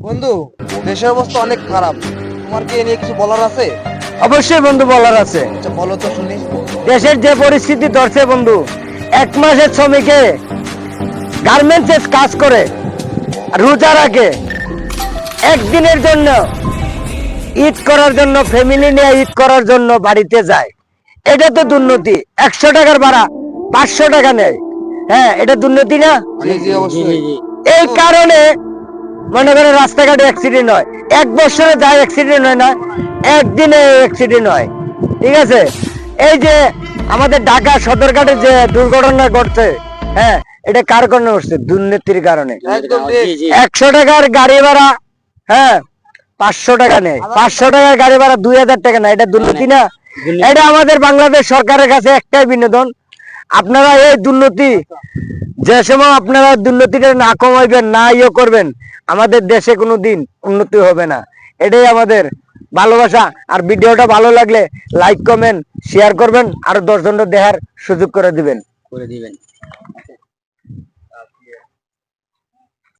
বন্ধু, দেশের অবস্থা অনেক খারাপ। তোমার কি এ নিয়ে কিছু বলার আছে? অবশ্যই বন্ধু, বলার আছে। আচ্ছা, বলো তো শুনি। দেশের যে পরিস্থিতি ধরছে বন্ধু, 1 মাসের শ্রমিকে গার্মেন্টসে কাজ করে রোজা রাখে, একদিনের জন্য ঈদ করার জন্য, ফ্যামিলি নিয়ে ঈদ করার জন্য বাড়িতে যায়। এটা তো দুর্নীতি। 100 টাকার ভাড়া 500 টাকা নেয়। হ্যাঁ, এটা দুর্নীতি না? জি জি, অবশ্যই। এই কারণে মনে করেন রাস্তাঘাটে অ্যাক্সিডেন্ট হয়, 1 বছরে যায় অ্যাক্সিডেন্ট হয় না, একদিনে অ্যাক্সিডেন্ট হয়। ঠিক আছে, এই যে আমাদের ঢাকা সদরঘাটে যে দুর্ঘটনা ঘটছে, হ্যাঁ, এটা কার কারণে হচ্ছে? দুর্নীতির কারণে। একদম ঠিক। 100 টাকার গাড়ি ভাড়া, হ্যাঁ, 500 টাকা নেয়। 500 টাকার গাড়ি ভাড়া 2000 টাকা না, এটা দুর্নীতি না? এটা আমাদের বাংলাদেশ সরকারের কাছে একটাই বিনোদন, আপনারা এই দুর্নীতি, যে সময় আপনারা দুর্নীতিটা না কমাইবেন, না ইয়ে করবেন, আমাদের দেশে কোনো দিন উন্নতি হবে না। এটাই আমাদের ভালোবাসা। আর ভিডিওটা ভালো লাগলে লাইক কমেন্ট শেয়ার করবেন, আর 10 জনের দেখার সুযোগ করে দিবেন।